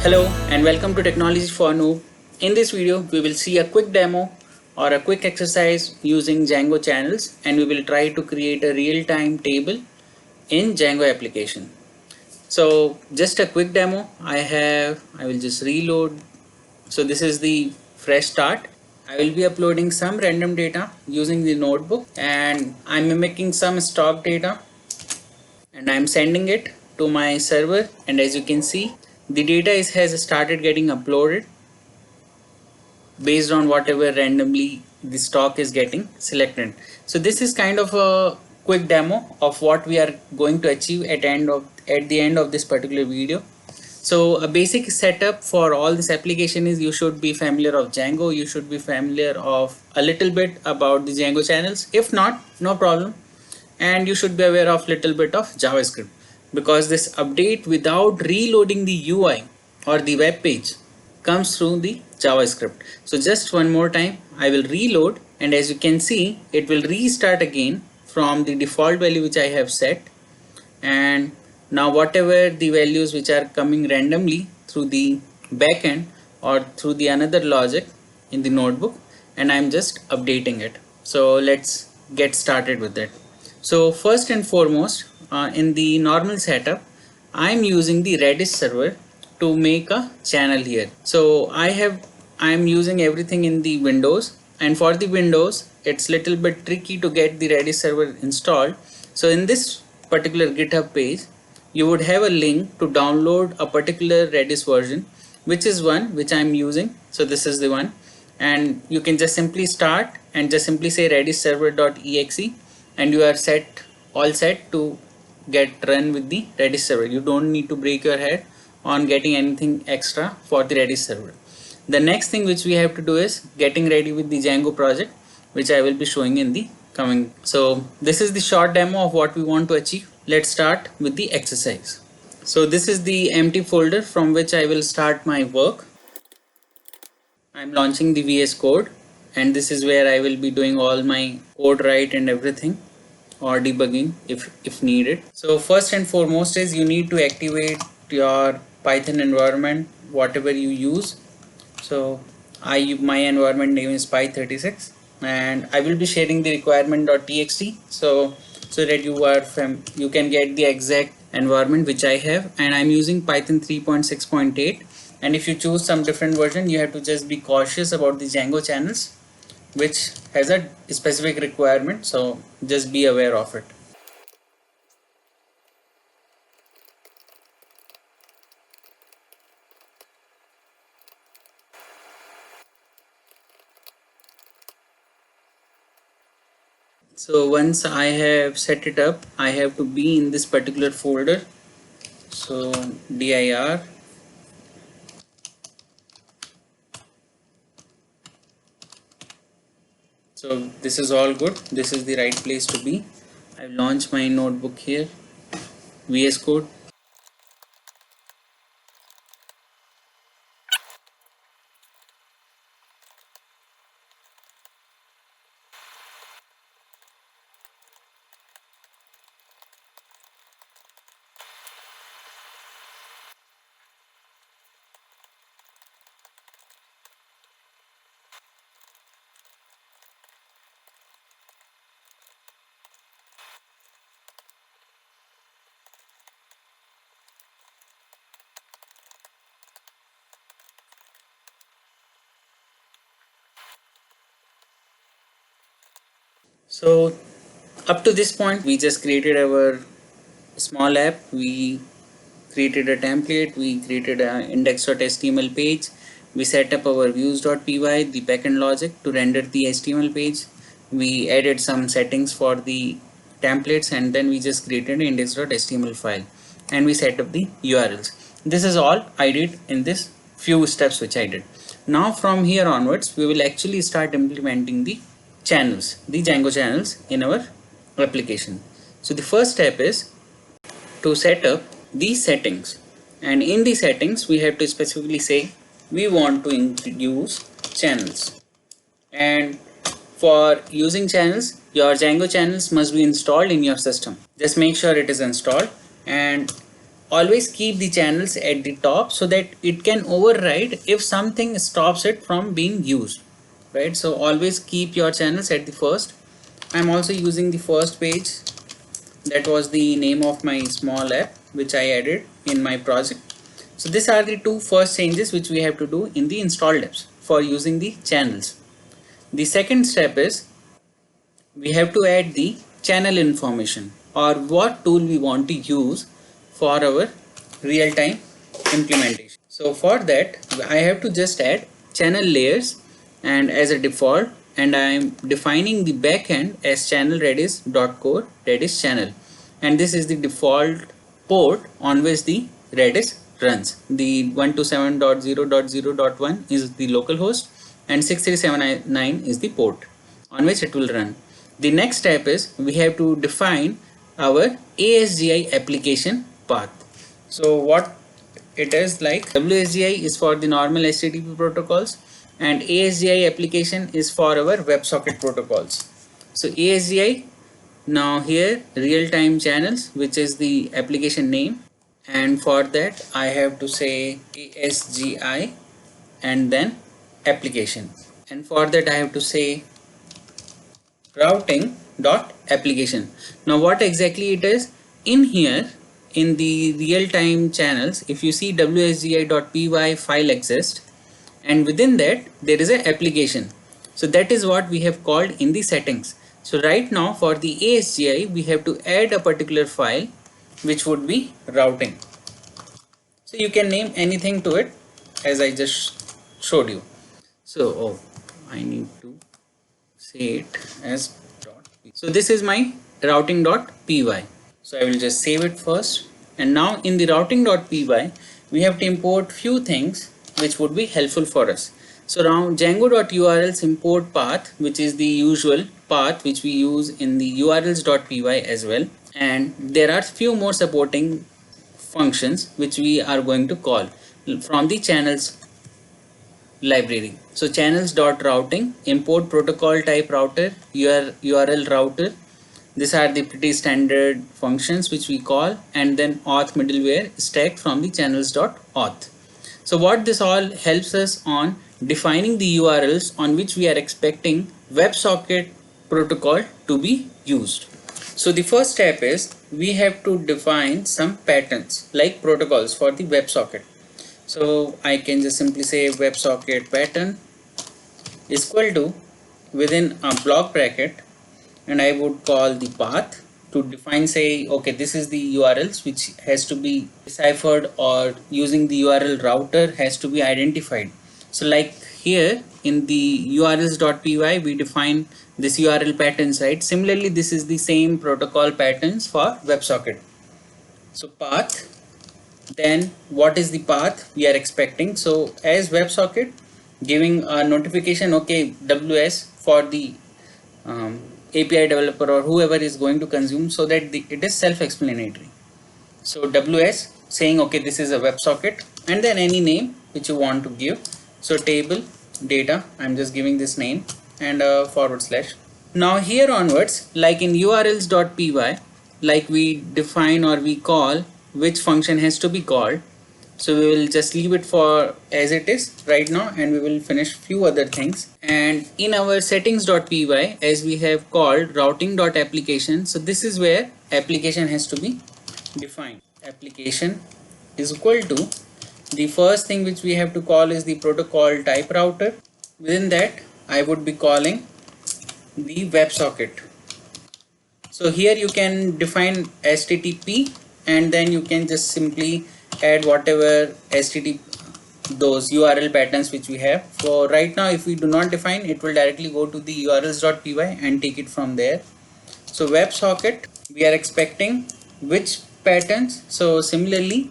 Hello and welcome to Technology for Noob. In this video, we will see a quick demo or a quick exercise using Django channels, and we will try to create a real-time table in Django application. So just a quick demo I will just reload. So this is the fresh start. I will be uploading some random data using the notebook, and I'm mimicking some stock data and I'm sending it to my server, and as you can see the data has started getting uploaded based on whatever randomly the stock is getting selected. So this is kind of a quick demo of what we are going to achieve at the end of this particular video. So a basic setup for all this application is you should be familiar of Django, you should be familiar of a little bit about the Django channels. If not, no problem, and you should be aware of little bit of JavaScript, because this update without reloading the UI or the web page comes through the JavaScript. So just one more time I will reload, and as you can see it will restart again from the default value which I have set, and now whatever the values which are coming randomly through the backend or through the another logic in the notebook, and I'm just updating it. So let's get started with it. So first and foremost, in the normal setup, I'm using the Redis server to make a channel here. So I'm using everything in the Windows, and for the Windows it's little bit tricky to get the Redis server installed. So in this particular GitHub page you would have a link to download a particular Redis version, which is one which I'm using. So this is the one, and you can just simply start and just simply say redis server.exe, and you are all set to get run with the Redis server. You don't need to break your head on getting anything extra for the Redis server. The next thing which we have to do is getting ready with the Django project, which I will be showing in the coming. So this is the short demo of what we want to achieve. Let's start with the exercise. So this is the empty folder from which I will start my work. I'm launching the VS Code, and this is where I will be doing all my code write and everything, or debugging if needed. So first and foremost is you need to activate your Python environment, whatever you use. So my environment name is py36, and I will be sharing the requirement.txt so that you can get the exact environment which I have, and I'm using Python 3.6.8. and if you choose some different version, you have to just be cautious about the Django channels, which has a specific requirement, so just be aware of it. So once I have set it up, I have to be in this particular folder. So dir. So this is all good. This is the right place to be. I've launched my notebook here, VS Code. So up to this point we just created our small app. We created a template, we created an index.html page, we set up our views.py, the backend logic to render the HTML page, we added some settings for the templates, and then we just created an index.html file, and we set up the URLs. This is all I did in this few steps which I did. Now from here onwards we will actually start implementing the channels, the Django channels in our application. So the first step is to set up these settings, and in the settings we have to specifically say we want to introduce channels, and for using channels your Django channels must be installed in your system. Just make sure it is installed, and always keep the channels at the top so that it can override if something stops it from being used, right? So always keep your channels at the first. I'm also using the first page. That was the name of my small app which I added in my project. So these are the two first changes which we have to do in the installed apps for using the channels. The second step is we have to add the channel information or what tool we want to use for our real-time implementation. So for that I have to just add channel layers and as a default, and I am defining the backend as channel redis.core redis channel, and this is the default port on which the Redis runs. The 127.0.0.1 is the local host and 6379 is the port on which it will run. The next step is we have to define our ASGI application path. So what it is like, WSGI is for the normal HTTP protocols and ASGI application is for our WebSocket protocols. So ASGI, now here real-time channels, which is the application name, and for that I have to say ASGI and then application, and for that I have to say routing dot application. Now what exactly it is in here in the real-time channels, if you see wsgi.py file exists and within that there is a application, so that is what we have called in the settings. So right now for the ASGI we have to add a particular file which would be routing. So you can name anything to it as I just showed you. So I need to say it as dot py. So this is my routing.py. So I will just save it first, and now in the routing.py we have to import few things which would be helpful for us. So around django.urls import path, which is the usual path which we use in the urls.py as well, and there are few more supporting functions which we are going to call from the channels library. So channels.routing, import protocol type router, URL router. These are the pretty standard functions which we call, and then auth middleware stacked from the channels.auth. So what this all helps us on defining the URLs on which we are expecting WebSocket protocol to be used. So the first step is we have to define some patterns like protocols for the WebSocket. So I can just simply say WebSocket pattern is equal to within a block bracket, and I would call the path to define, say, okay, this is the URLs which has to be deciphered or using the URL router has to be identified. So like here in the urls.py we define this URL patterns, right? Similarly this is the same protocol patterns for WebSocket. So path, then what is the path we are expecting? So as WebSocket giving a notification, okay, WS for the API developer or whoever is going to consume, so that it is self-explanatory. So WS saying, okay, this is a WebSocket, and then any name which you want to give. So table data, I'm just giving this name and a /. Now here onwards, like in urls.py, like we define or we call which function has to be called. So we will just leave it for as it is right now, and we will finish few other things. And in our settings.py, as we have called routing.application, so this is where application has to be defined. Application is equal to, the first thing which we have to call is the protocol type router. Within that I would be calling the WebSocket. So here you can define HTTP, and then you can just simply add whatever HTTP those URL patterns which we have. So right now if we do not define, it will directly go to the urls.py and take it from there. So WebSocket we are expecting which patterns. So similarly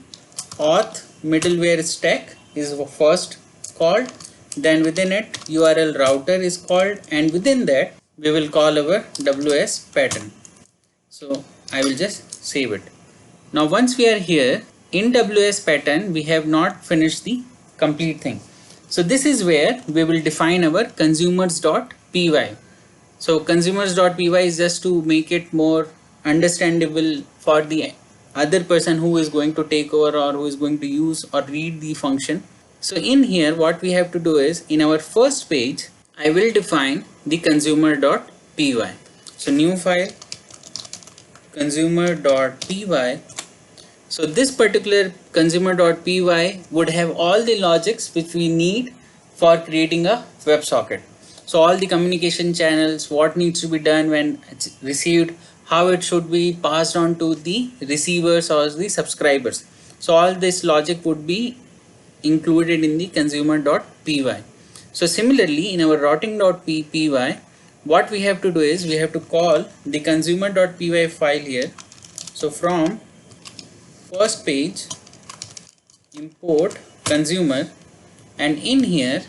auth middleware stack is first called, then within it URL router is called, and within that we will call our WS pattern. So I will just save it. Now once we are here in WS pattern, we have not finished the complete thing. So this is where we will define our consumers.py. So consumers.py is just to make it more understandable for the other person who is going to take over or who is going to use or read the function. So in here what we have to do is, in our first page I will define the consumer.py. So new file consumer.py. So this particular consumer.py would have all the logics which we need for creating a WebSocket. So all the communication channels, what needs to be done when it's received, how it should be passed on to the receivers or the subscribers. So all this logic would be included in the consumer.py. So similarly in our routing.py, what we have to do is we have to call the consumer.py file here. So from first page import consumer, and in here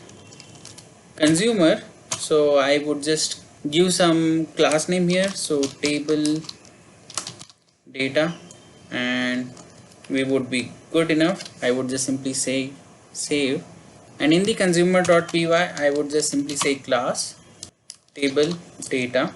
consumer, so I would just give some class name here, so table data, and we would be good enough. I would just simply say save, and in the consumer.py I would just simply say class table data,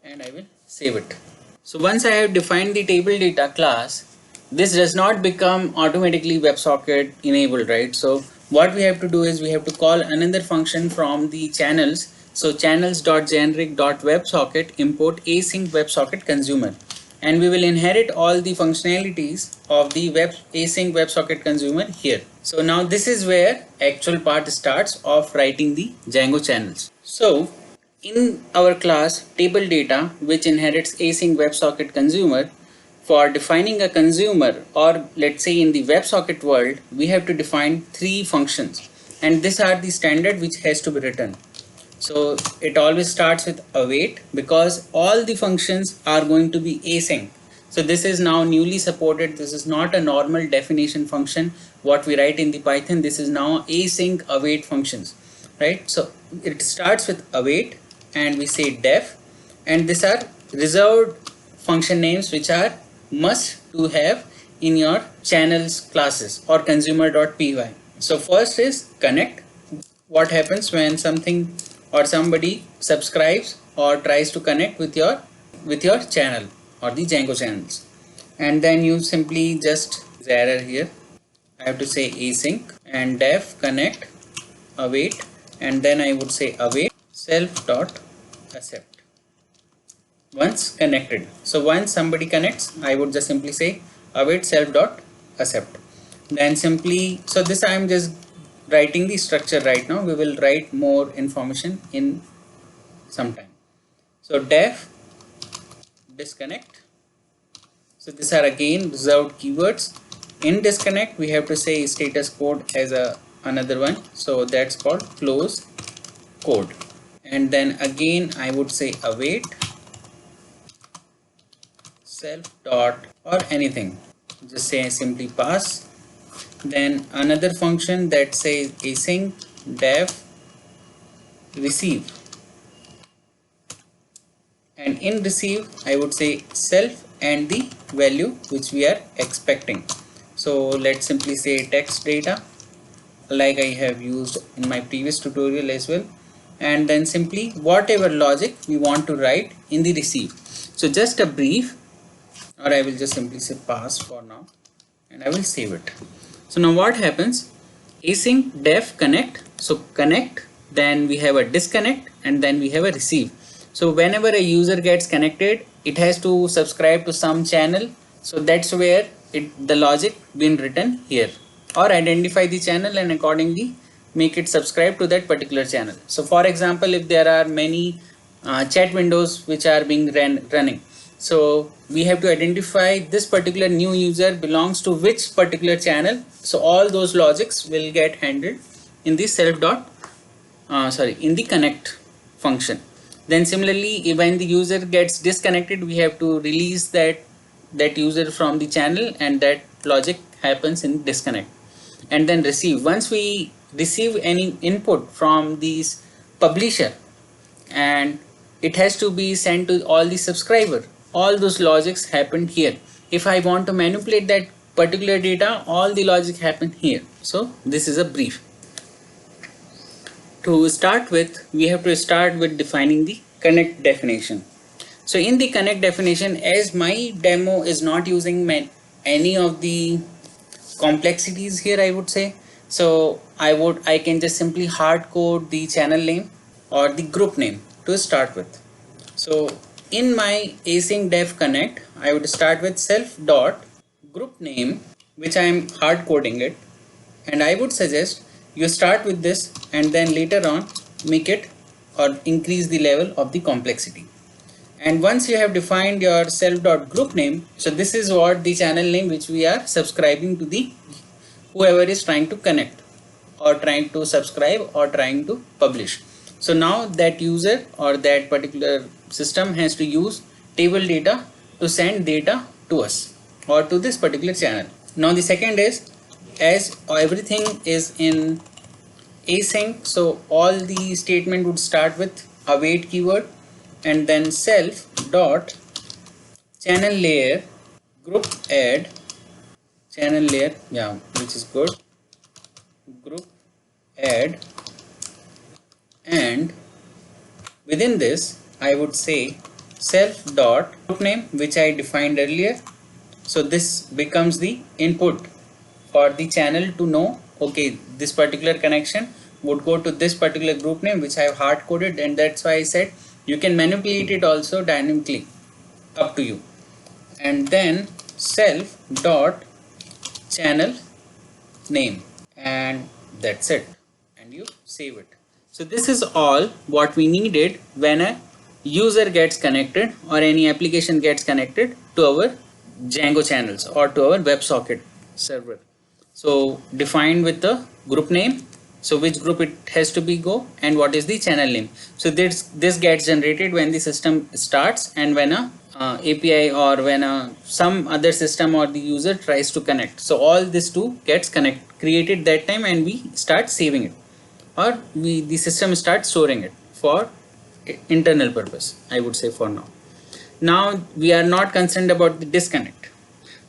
and I will save it. So once I have defined the table data class, this does not become automatically WebSocket enabled, right? So what we have to do is we have to call another function from the channels. So channels.generic.websocket import async WebSocket consumer, and we will inherit all the functionalities of the async WebSocket consumer here. So now this is where actual part starts of writing the Django channels. So in our class table data, which inherits async WebSocket consumer, for defining a consumer, or let's say in the WebSocket world, we have to define 3 functions, and these are the standard which has to be written. So it always starts with await, because all the functions are going to be async. So this is now newly supported. This is not a normal definition function what we write in the Python. This is now async await functions, right? So it starts with await, and we say def, and these are reserved function names which are must to have in your channels classes or consumer.py. So first is connect. What happens when something or somebody subscribes or tries to connect with your channel or the Django channels, and then you simply just error here. I have to say async and def connect await, and then I would say await self dot accept once connected. So once somebody connects, I would just simply say await self dot accept. Then simply, so this I am just writing the structure right now. We will write more information in some time. So def disconnect. So these are again reserved keywords. In disconnect we have to say status code as another one, so that's called close code. And then again I would say await self dot or anything, just say simply pass. Then another function that says async def receive, and in receive I would say self and the value which we are expecting. So let's simply say text data, like I have used in my previous tutorial as well, and then simply whatever logic we want to write in the receive. So just a brief, or I will just simply say pass for now, and I will save it. So now what happens, async def connect, so connect, then we have a disconnect, and then we have a receive. So whenever a user gets connected, it has to subscribe to some channel, so that's where the logic been written here, or identify the channel and accordingly make it subscribe to that particular channel. So for example, if there are many chat windows which are being running, so we have to identify this particular new user belongs to which particular channel. So all those logics will get handled in the self dot in the connect function. Then similarly, when the user gets disconnected, we have to release that user from the channel, and that logic happens in disconnect. And then receive, once we receive any input from this publisher and it has to be sent to all the subscriber, all those logics happened here. If I want to manipulate that particular data, all the logic happen here. So this is a brief. To start with, we have to start with defining the connect definition. So in the connect definition, as my demo is not using any of the complexities here, I would say. So I can just simply hard code the channel name or the group name to start with. So in my async dev connect, I would start with self dot group name, which I am hard coding it, and I would suggest you start with this and then later on make it or increase the level of the complexity. And once you have defined your self.group name, so this is what the channel name which we are subscribing to the whoever is trying to connect or trying to subscribe or trying to publish. So now that user or that particular system has to use table data to send data to us or to this particular channel. Now the second is, as everything is in async, so all the statement would start with await keyword and then self dot channel layer group add channel layer, yeah, which is good, group add, and within this I would say self dot group name, which I defined earlier. So this becomes the input for the channel to know, okay, this particular connection would go to this particular group name which I have hard coded, and that's why I said you can manipulate it also dynamically, up to you. And then self dot channel name, and that's it, and you save it. So this is all what we needed when a user gets connected or any application gets connected to our Django channels or to our WebSocket server. So defined with the group name, so which group it has to be go, and what is the channel name. So this gets generated when the system starts and when a API or when some other system or the user tries to connect. So all this two gets created that time, and we start saving it, or the system starts storing it for internal purpose, I would say, for now. Now we are not concerned about the disconnect.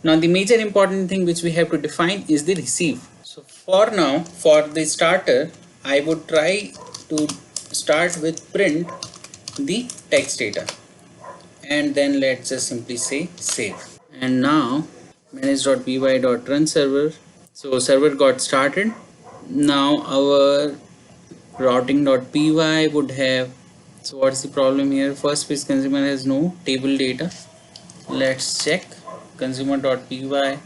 Now the major important thing which we have to define is the receive. So for now, for the starter, I would try to start with print the text data, and then let's just simply say save. And now manage.py.run server. So server got started. Now our routing.py would have, so what's the problem here? First page consumer has no table data. Let's check. Consumer.py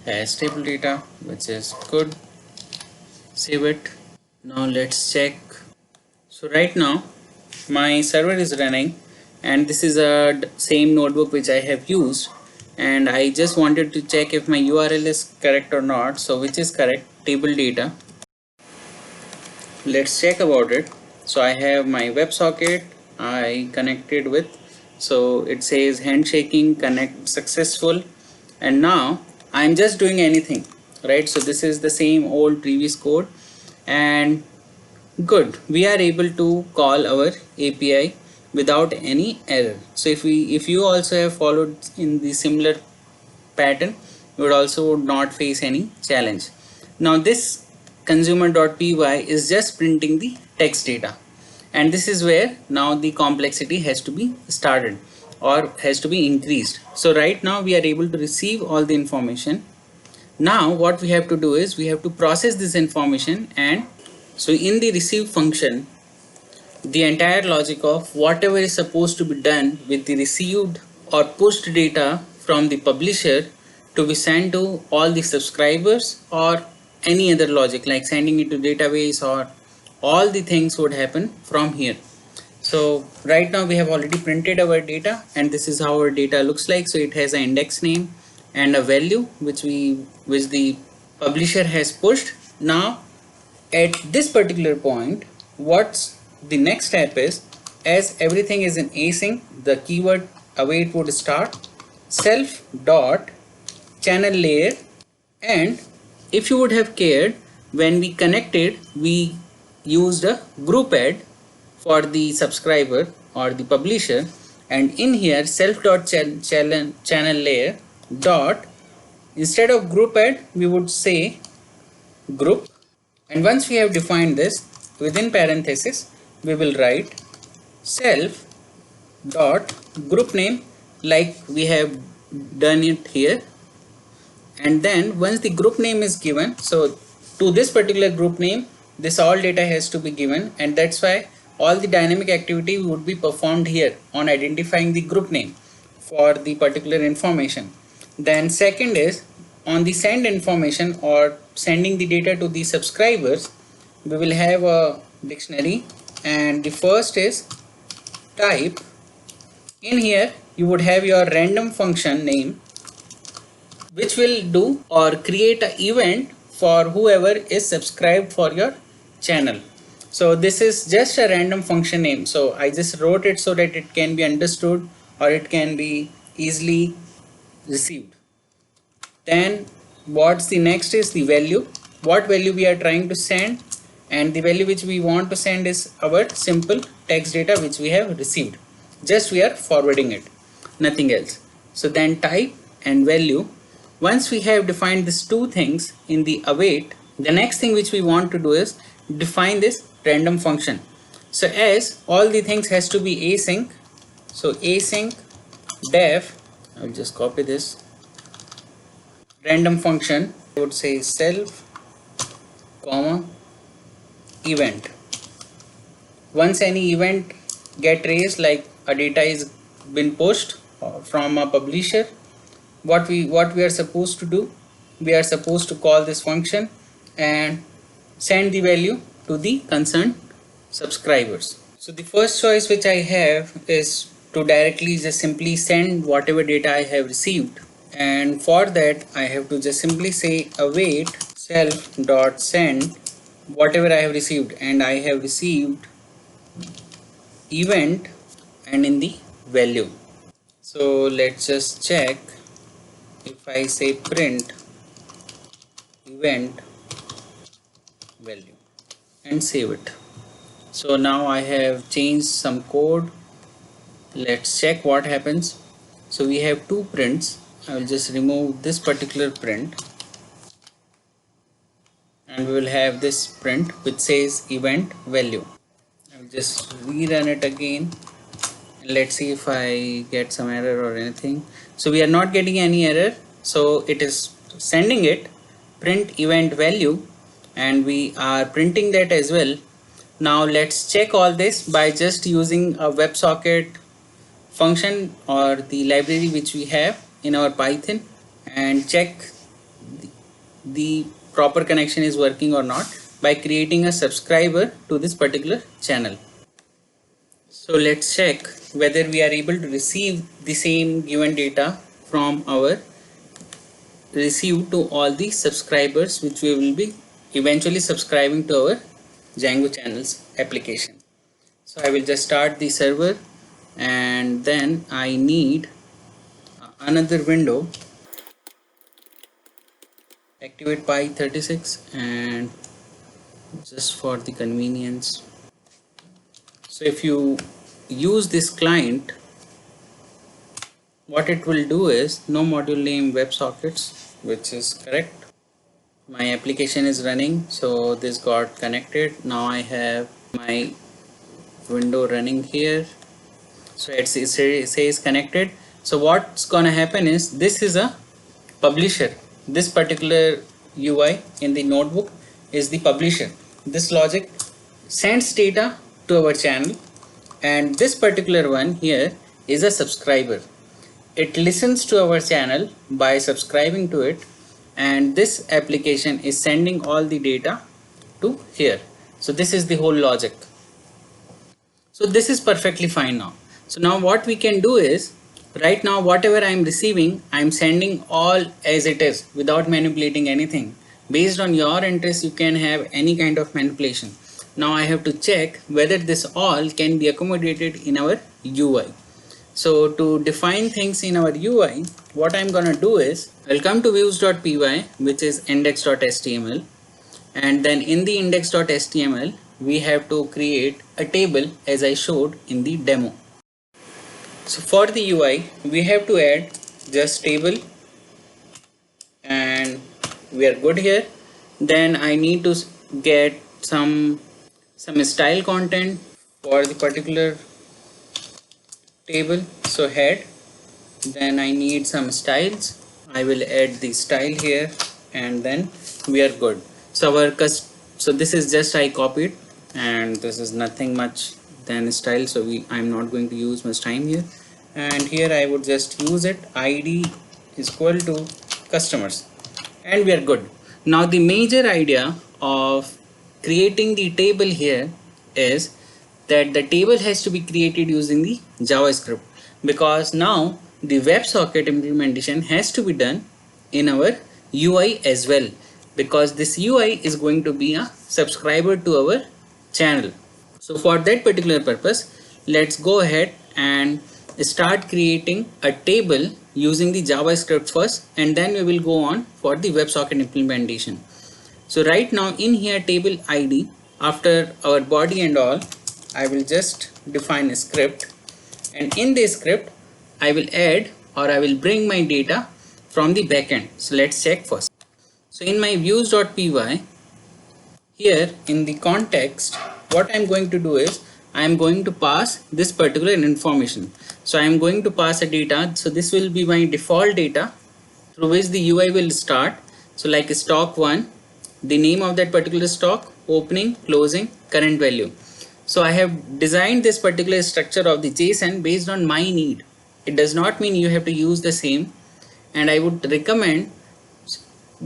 has table data, which is good. Save it. Now let's check. So right now my server is running, and this is a same notebook which I have used, and I just wanted to check if my URL is correct or not. So which is correct? Table data. Let's check about it. So I have my WebSocket I connected with, so it says handshaking connect successful, and now I'm just doing anything, right? So this is the same old previous code, and good, we are able to call our API without any error. So if you also have followed in the similar pattern, you would not face any challenge. Now this consumer.py is just printing the text data, and this is where now the complexity has to be started or has to be increased. So right now we are able to receive all the information. Now what we have to do is we have to process this information, and so in the receive function, the entire logic of whatever is supposed to be done with the received or pushed data from the publisher to be sent to all the subscribers, or any other logic like sending it to database, or all the things would happen from here. So right now we have already printed our data, and this is how our data looks like. So it has an index name and a value which the publisher has pushed. Now at this particular point, what's the next step is, as everything is in async, the keyword await would start self dot channel layer, and if you would have cared, when we connected we used a group add for the subscriber or the publisher, and in here self dot channel layer dot, instead of group add we would say group, and once we have defined this, within parenthesis we will write self dot group name like we have done it here. and then once the group name is given, so to this particular group name this all data has to be given, and that's why all the dynamic activity would be performed here on identifying the group name for the particular information. Then second is on the send information or sending the data to the subscribers, we will have a dictionary, and the first is type. In here you would have your random function name, which will do or create an event for whoever is subscribed for your channel. So this is just a random function name, so I just wrote it so that it can be understood or it can be easily received. Then what's the next is the value, what value we are trying to send, and the value which we want to send is our simple text data which we have received, just we are forwarding it, nothing else. So then type and value. Once we have defined these two things in the await, the next thing which we want to do is define this random function. So as all the things has to be async, so async def, I will just copy this random function, I would say self comma event. Once any event get raised, like a data is been pushed from a publisher, what we are supposed to do, we are supposed to call this function and send the value to the concerned subscribers. So the first choice which I have is to directly just simply send whatever data I have received, and for that I have to just simply say await self dot send whatever I have received, and I have received event and in the value. So let's just check. If I say print event value and save it, so now I have changed some code. Let's check what happens. So we have two prints. I will just remove this particular print, and we will have this print which says event value. I will just rerun it again, and let's see if I get some error or anything. So we are not getting any error, so it is sending it print event value, and we are printing that as well. Now let's check all this by just using a WebSocket function or the library which we have in our Python, and check the proper connection is working or not by creating a subscriber to this particular channel. So let's check whether we are able to receive the same given data from our receive to all the subscribers which we will be eventually subscribing to our Django channels application. So I will just start the server, and then I need another window, activate Py36, and just for the convenience. So if you use this client, what it will do is no module name WebSockets, which is correct. My application is running, so this got connected. Now I have my window running here, so it says connected. So what's gonna happen is, this is a publisher. This particular UI in the notebook is the publisher. This logic sends data to our channel, and this particular one here is a subscriber. It listens to our channel by subscribing to it, and this application is sending all the data to here. So this is the whole logic. So this is perfectly fine now. So now what we can do is, right now whatever I am receiving, I am sending all as it is without manipulating anything. Based on your interest, you can have any kind of manipulation. Now I have to check whether this all can be accommodated in our UI. So to define things in our UI, what I'm gonna do is, I'll come to views.py, which is index.html, and then in the index.html we have to create a table as I showed in the demo. So for the UI we have to add just table, and we are good here. Then I need to get some style content for the particular table, so head. Then I need some styles, I will add the style here, and then we are good. So so this is just I copied, and this is nothing much than style, so I'm not going to use much time here. And here I would just use it, id is equal to customers, and we are good. Now the major idea of creating the table here is that the table has to be created using the JavaScript, because now the WebSocket implementation has to be done in our UI as well, because this UI is going to be a subscriber to our channel. So for that particular purpose, let's go ahead and start creating a table using the JavaScript first, and then we will go on for the WebSocket implementation. So right now in here, table ID, after our body and all, I will just define a script, and in this script I will add, or I will bring my data from the backend. So let's check first. So in my views.py, here in the context, what I'm going to do is I'm going to pass this particular information. So I'm going to pass a data. So this will be my default data through which the UI will start. So like stock 1, the name of that particular stock, opening, closing, current value. So I have designed this particular structure of the JSON based on my need. It does not mean you have to use the same, and I would recommend,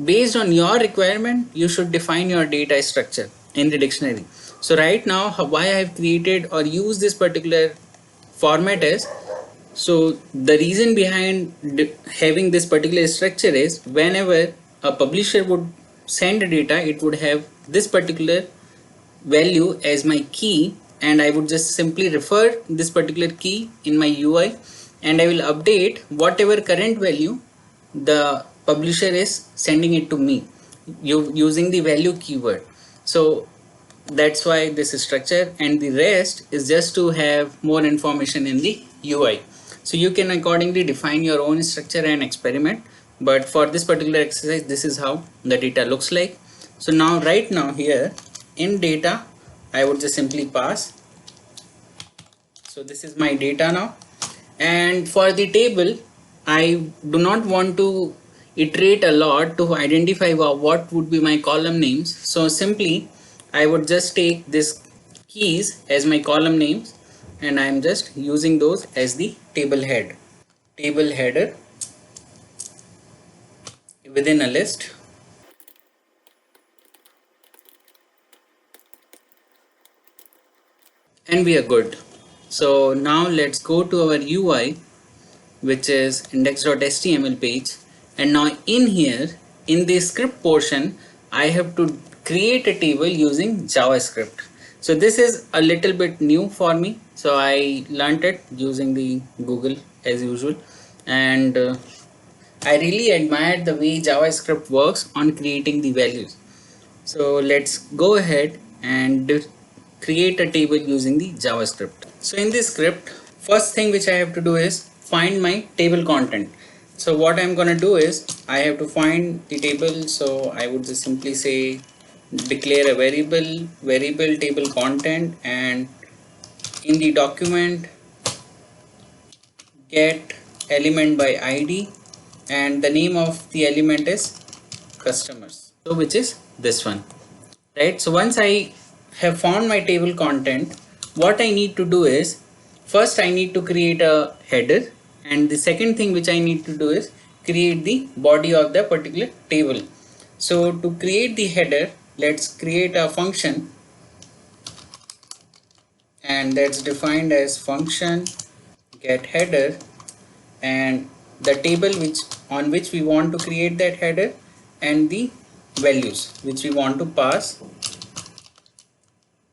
based on your requirement, you should define your data structure in the dictionary. So right now why I have created or used this particular format is, so the reason behind having this particular structure is, whenever a publisher would send data, it would have this particular value as my key, and I would just simply refer this particular key in my UI, and I will update whatever current value the publisher is sending it to me using the value keyword. So that's why this is structure, and the rest is just to have more information in the UI. So you can accordingly define your own structure and experiment, but for this particular exercise, this is how the data looks like. So now right now here in data, I would just simply pass. So this is my data now, and for the table, I do not want to iterate a lot to identify what would be my column names. So simply I would just take this keys as my column names, and I am just using those as the table header within a list, and we are good. So now let's go to our UI, which is index.html page, and now in here in the script portion I have to create a table using JavaScript. So this is a little bit new for me, so I learned it using the Google as usual, and I really admire the way JavaScript works on creating the values. So let's go ahead and create a table using the JavaScript. So in this script, first thing which I have to do is find my table content. So what I'm gonna do is I have to find the table. So I would just simply say declare a variable table content, and in the document get element by ID, and the name of the element is customers, so which is this one, right? So once I have found my table content, what I need to do is, first I need to create a header, and the second thing which I need to do is create the body of the particular table. So to create the header, let's create a function, and that's defined as function get header, and the table on which we want to create that header, and the values which we want to pass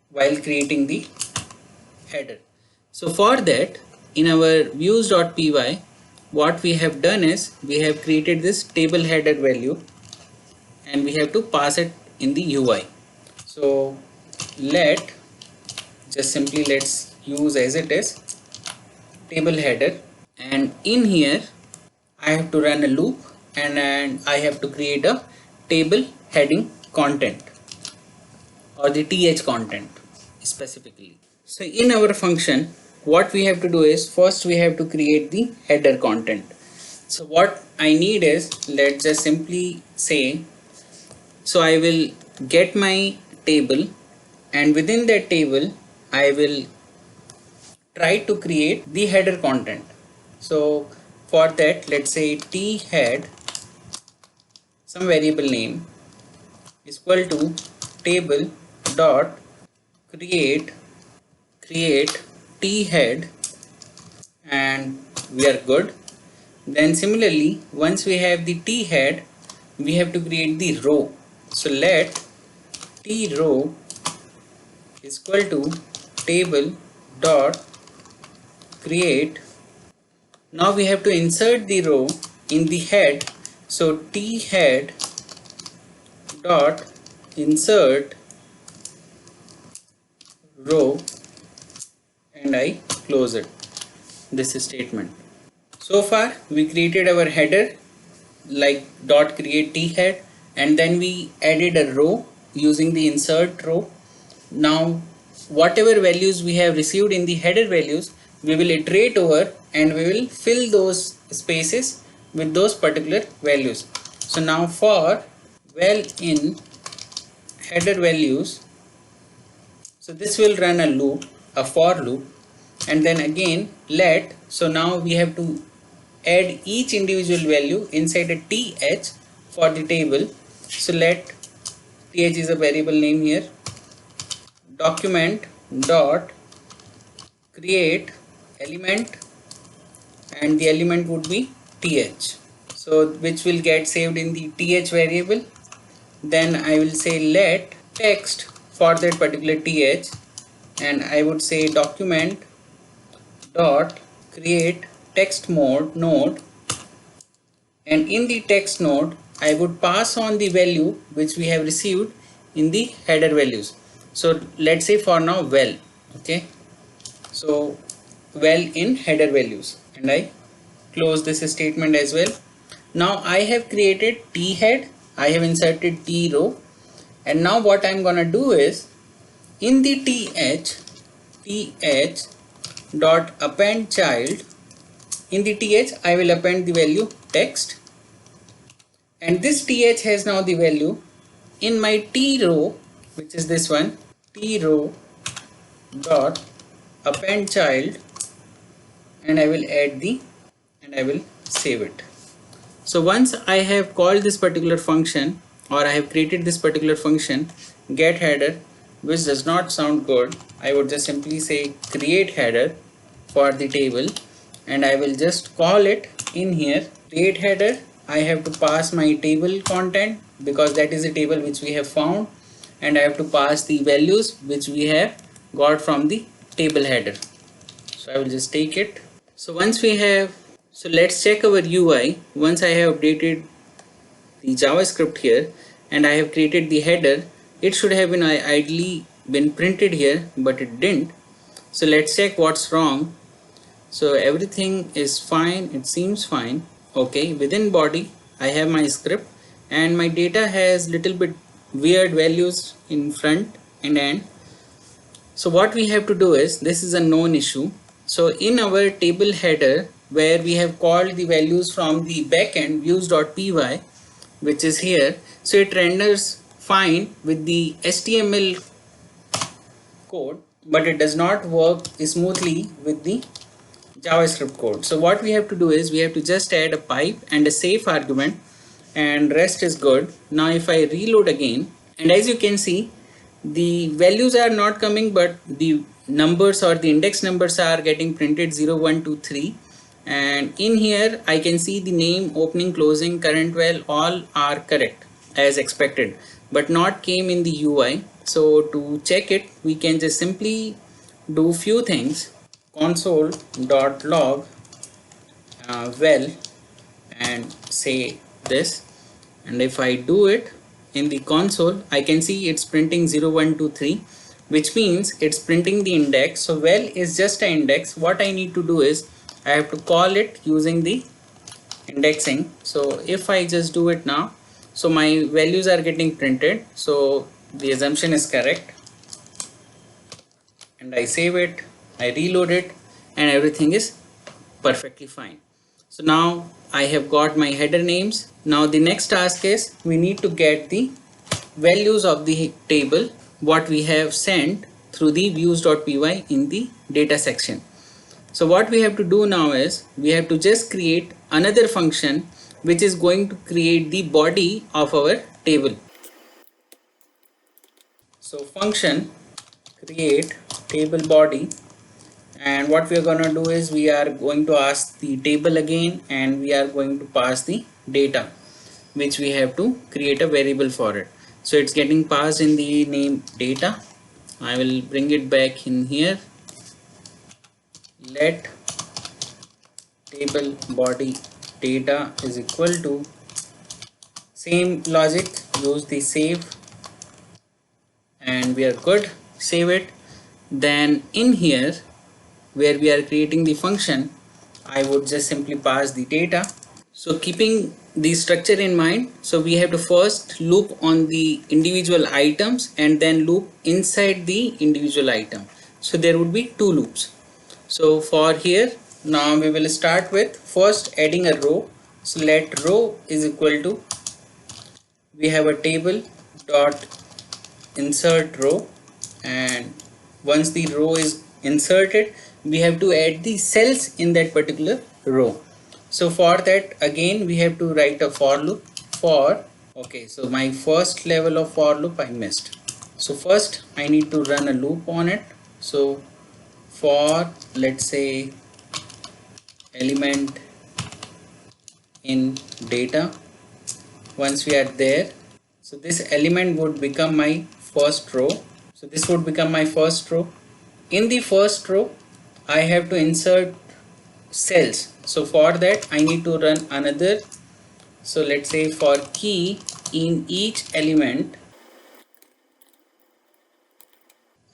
while creating the header. So for that, in our views.py, what we have done is we have created this table header value, and we have to pass it in the UI. So let's use as it is table header, and in here I have to run a loop, and I have to create a table heading content, or the th content specifically. So in our function, what we have to do is, first we have to create the header content. So what I need is, let's just simply say, so I will get my table, and within that table I will try to create the header content. So for that, let's say t head, some variable name, is equal to table dot create t head, and we are good. Then similarly, once we have the t head, we have to create the row. So let t row is equal to table dot create. Now we have to insert the row in the head. So t head dot insert row, and I close it. This is statement. So far we created our header like dot create t head, and then we added a row using the insert row. Now whatever values we have received in the header values, we will iterate over and we will fill those spaces with those particular values. So now for well in header values, so this will run a loop, a for loop, and then again let, so now we have to add each individual value inside a th for the table. So let th is a variable name here, document dot create element, and the element would be th, so which will get saved in the th variable. Then I will say let text for that particular th, and I would say document dot create text mode node, and in the text node I would pass on the value which we have received in the header values. So let's say for now well, okay, so well in header values, and I close this statement as well. Now I have created t head, I have inserted t row, and now what I'm gonna do is in the th dot append child, in the th I will append the value text, and this th has now the value in my t row, which is this one, t row dot append child, and I will add the, and I will save it. So once I have called this particular function, or I have created this particular function get header, which does not sound good, I would just simply say create header for the table, and I will just call it in here create header. I have to pass my table content because that is the table which we have found, and I have to pass the values which we have got from the table header. So I will just take it. So once we have, so let's check our UI. Once I have updated the JavaScript here and I have created the header, it should have been ideally been printed here, but it didn't. So let's check what's wrong. So everything is fine, it seems fine. Okay, within body I have my script, and my data has little bit weird values in front and end. So what we have to do is, this is a known issue. So in our table header where we have called the values from the backend views.py, which is here, so it renders fine with the HTML code, but it does not work smoothly with the JavaScript code. So what we have to do is, we have to just add a pipe and a safe argument, and rest is good. Now if I reload again, and as you can see, the values are not coming, but the numbers or the index numbers are getting printed 0, 1, 2, 3, and in here I can see the name, opening, closing, current val, all are correct as expected, but not came in the UI. So to check it, we can just simply do few things, console.log well, and say this, and if I do it in the console, I can see it's printing 0, 1, 2, 3, which means it's printing the index. So well is just an index. What I need to do is, I have to call it using the indexing. So if I just do it now, so my values are getting printed, so the assumption is correct, and I save it, I reload it, and everything is perfectly fine. So now I have got my header names. Now the next task is we need to get the values of the table what we have sent through the views.py in the data section. So what we have to do now is we have to just create another function which is going to create the body of our table. So function create table body, and what we are going to do is we are going to ask the table again, and we are going to pass the data which we have to create a variable for it. So it's getting passed in the name data. I will bring it back in here. Let table body data is equal to, same logic, use the save, and we are good. Save it. Then in here where we are creating the function, I would just simply pass the data. So keeping the structure in mind, so we have to first loop on the individual items and then loop inside the individual item. So there would be two loops. So for here, now we will start with first adding a row. So let row is equal to, we have a table dot insert row, and once the row is inserted, we have to add the cells in that particular row. So for that again we have to write a for loop for, okay, so my first level of for loop I missed. So first I need to run a loop on it. So for, let's say, element in data. Once we are there, so this element would become my first row. So this would become my first row. In the first row I have to insert cells. So for that I need to run another, so let's say for key in each element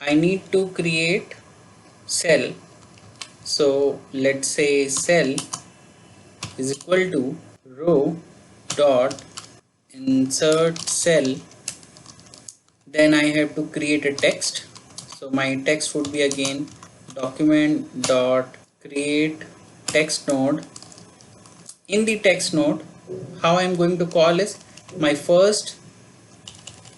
I need to create cell. So let's say cell is equal to row dot insert cell. Then I have to create a text. So my text would be again document dot create text node. In the text node, how I am going to call is my first,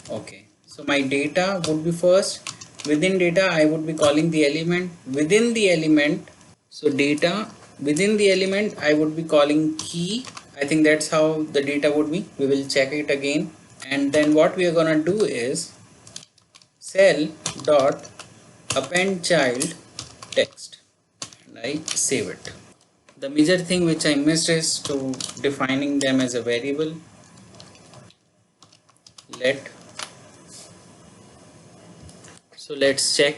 okay, so my data would be first. Within data I would be calling the element. Within the element, so data, within the element I would be calling key. I think that's how the data would be. We will check it again. And then what we are gonna do is cell dot append child text, and I save it. The major thing which I missed is to defining them as a variable. So let's check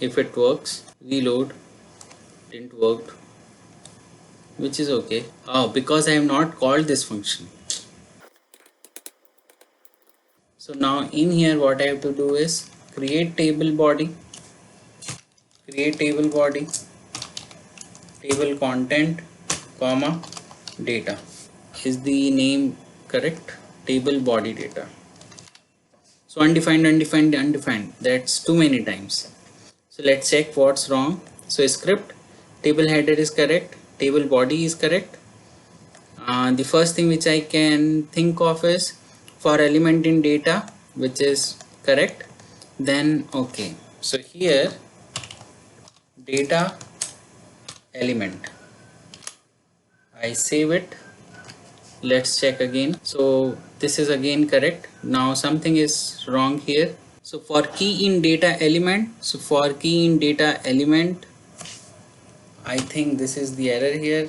if it works. Reload, didn't work, which is okay. Oh, because I have not called this function. So now in here what I have to do is create table body, table content, comma, data. Is the name correct? Table body data. So undefined, undefined, undefined, that's too many times. So let's check what's wrong. So script, table header is correct, table body is correct. The first thing which I can think of is for element in data, which is correct. Then okay, so here data element, I save it. Let's check again. So this is again correct. Now something is wrong here. So for key in data element, I think this is the error here.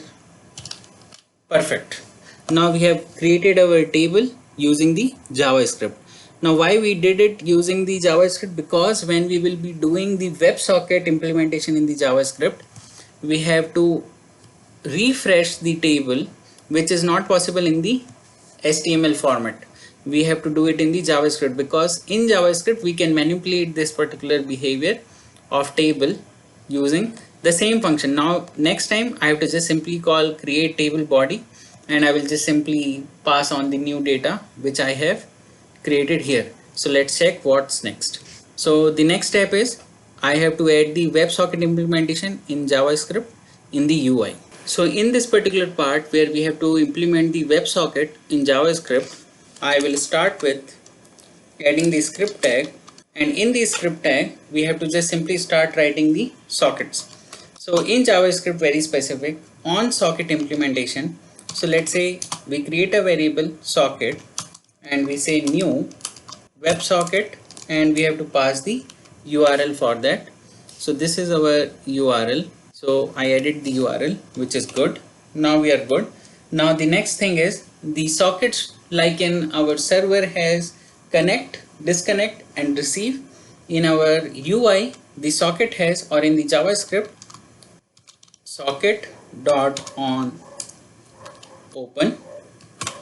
Perfect. Now we have created our table using the JavaScript. Now why we did it using the JavaScript? Because when we will be doing the WebSocket implementation in the JavaScript, we have to refresh the table, which is not possible in the HTML format. We have to do it in the JavaScript, because in JavaScript we can manipulate this particular behavior of table using the same function. Now next time I have to just simply call create table body, and I will just simply pass on the new data which I have created here. So let's check what's next. So the next step is I have to add the WebSocket implementation in JavaScript in the UI. So in this particular part where we have to implement the WebSocket in JavaScript, I will start with adding the script tag, and in the script tag we have to just simply start writing the sockets. So in JavaScript, very specific on socket implementation. So let's say we create a variable socket and we say new WebSocket, and we have to pass the URL for that. So this is our URL. So I added the URL, which is good. Now we are good. Now the next thing is the sockets, like in our server, has connect, disconnect and receive. In our UI, the socket has, or in the JavaScript, socket dot on open.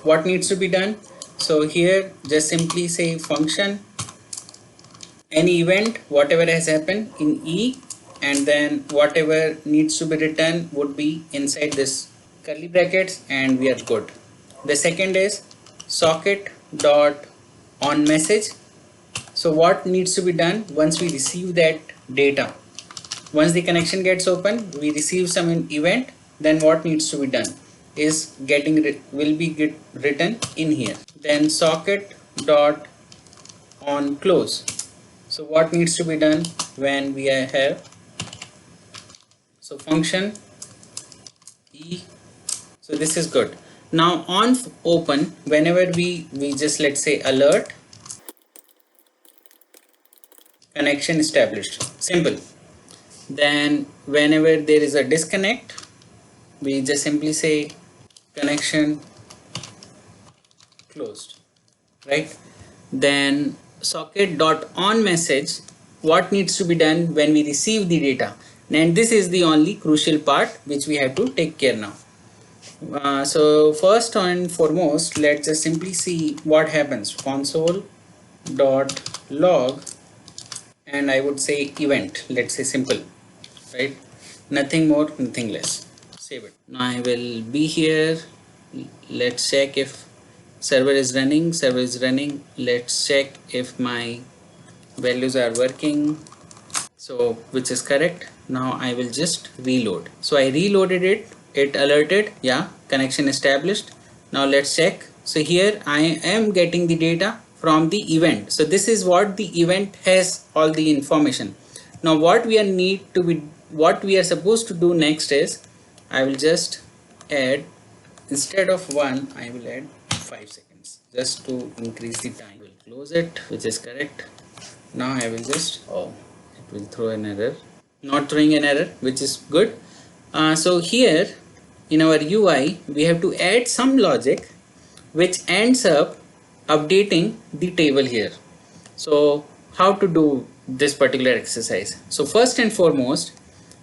What needs to be done? So here just simply say function any event whatever has happened in E, and then whatever needs to be written would be inside this curly brackets, and we are good. The second is socket dot on message. So what needs to be done once we receive that data? Once the connection gets open, we receive some event, then what needs to be done is will be written in here. Then socket dot on close. So what needs to be done when we have, so function E. So this is good. Now on open, whenever we just, let's say, alert connection established, simple. Then whenever there is a disconnect, we just simply say connection closed, right? Then socket dot on message, what needs to be done when we receive the data, and this is the only crucial part which we have to take care now. So first and foremost, let's just simply see what happens. Console dot log, and I would say event, let's say, simple, right? Nothing more, nothing less. Save it. Now I will be here. Let's check if server is running. Let's check if my values are working, so which is correct. Now I will just reload. So I reloaded it alerted, yeah, connection established. Now let's check. So here I am getting the data from the event. So this is what the event has, all the information. Now what we are supposed to do next is, I will just add, instead of 1 I will add 5 seconds just to increase the time. I will close it, which is correct. Now I will just, it will throw an error, not throwing an error, which is good. So here in our UI we have to add some logic which ends up updating the table here. So how to do this particular exercise? So first and foremost,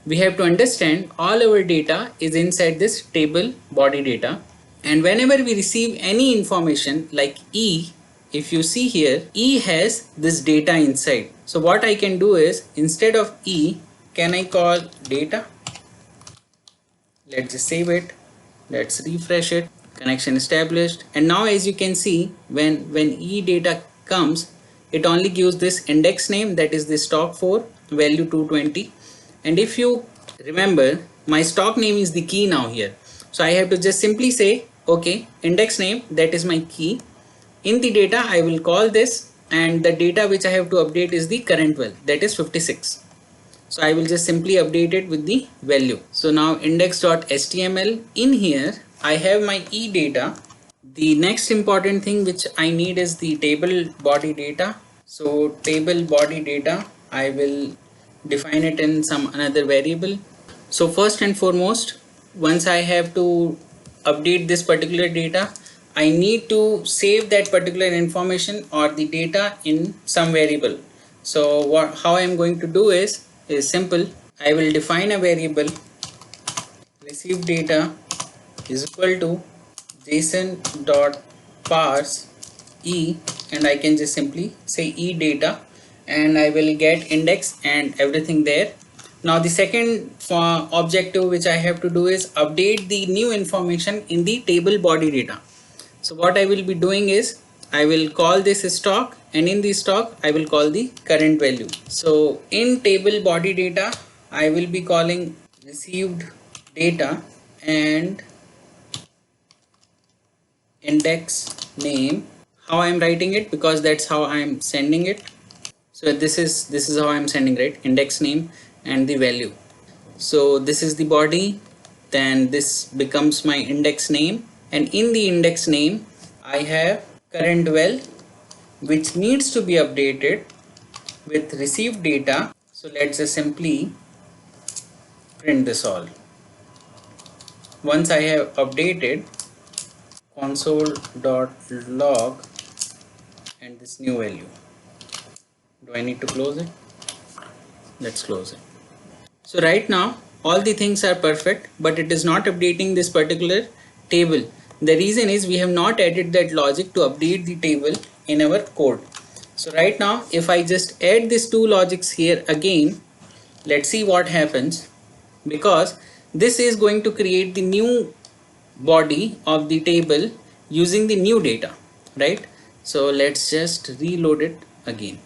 we have to understand all our data is inside this table body data, and whenever we receive any information like E, if you see here, E has this data inside. So what I can do is, instead of E, can I call data? Let's just save it. Let's refresh it. Connection established. And now as you can see, when E data comes, it only gives this index name, that is the stock 4 value 220. And if you remember, my stock name is the key now here. So I have to just simply say, okay, index name, that is my key. In the data, I will call this, and the data which I have to update is the current value, that is 56. So I will just simply update it with the value. So now index.html, in here I have my E data. The next important thing which I need is the table body data. So table body data, I will define it in some another variable. So first and foremost, once I have to update this particular data, I need to save that particular information or the data in some variable. So how I am going to do is simple. I will define a variable receive data is equal to json.parse E, and I can just simply say E data, and I will get index and everything there. Now the second objective which I have to do is update the new information in the table body data. So what I will be doing is, I will call this stock, and in the stock I will call the current value. So in table body data I will be calling received data, and index name. How I'm writing it, because that's how I'm sending it. So this is how I'm sending, right? Index name and the value. So this is the body, then this becomes my index name, and in the index name I have current well, which needs to be updated with received data. So let's just simply print this all. Once I have updated console.log and this new value, do I need to close it? Let's close it. So right now all the things are perfect, but it is not updating this particular table. The reason is we have not added that logic to update the table in our code. So right now if I just add these two logics here again, let's see what happens, because this is going to create the new body of the table using the new data, right? So let's just reload it again.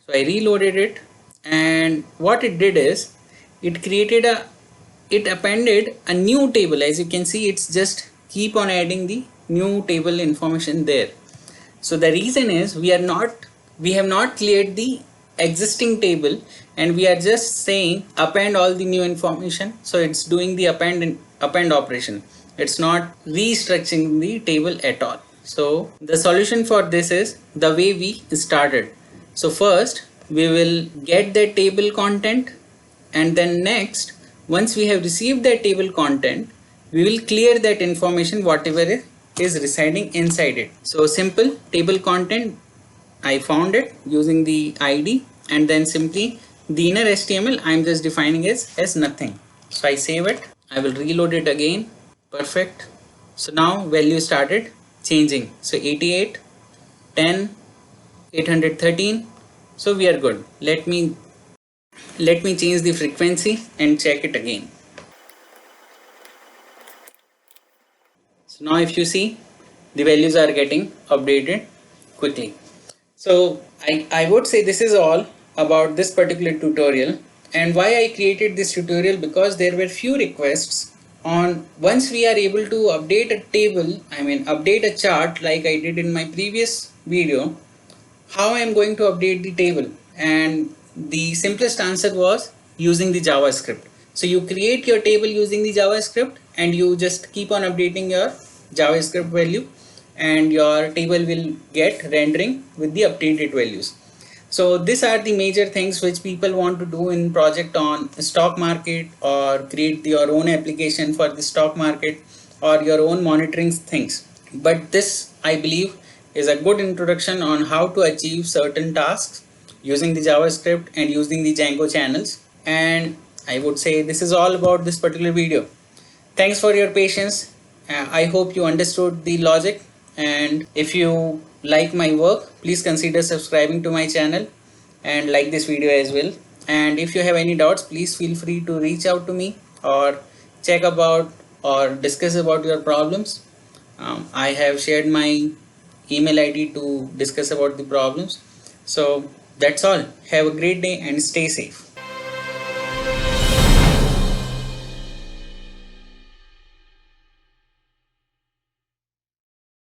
So I reloaded it, and what it did is it appended a new table. As you can see, it's just keep on adding the new table information there. So the reason is we have not cleared the existing table, and we are just saying append all the new information. So it's doing the append operation. It's not restructuring the table at all. So the solution for this is the way we started. So first we will get that table content, and then next, once we have received that table content, we will clear that information whatever is residing inside it. So simple table content, I found it using the ID, and then simply the inner HTML I'm just defining as nothing. So I save it, I will reload it again. Perfect. So now value started changing. So 88, 10, 813. So we are good. Let me change the frequency and check it again. So now if you see, the values are getting updated quickly. So I would say this is all about this particular tutorial, and why I created this tutorial, because there were few requests on once we are able to update a table, update a chart like I did in my previous video, how I am going to update the table. And the simplest answer was using the JavaScript. So you create your table using the JavaScript, and you just keep on updating your JavaScript value, and your table will get rendering with the updated values. So these are the major things which people want to do in project on stock market, or create your own application for the stock market, or your own monitoring things. But this, I believe, is a good introduction on how to achieve certain tasks using the JavaScript and using the Django channels. And I would say this is all about this particular video. Thanks for your patience. I hope you understood the logic, and if you like my work, please consider subscribing to my channel and like this video as well. And if you have any doubts, please feel free to reach out to me, or check about or discuss about your problems. I have shared my email ID to discuss about the problems. So that's all. Have a great day and stay safe.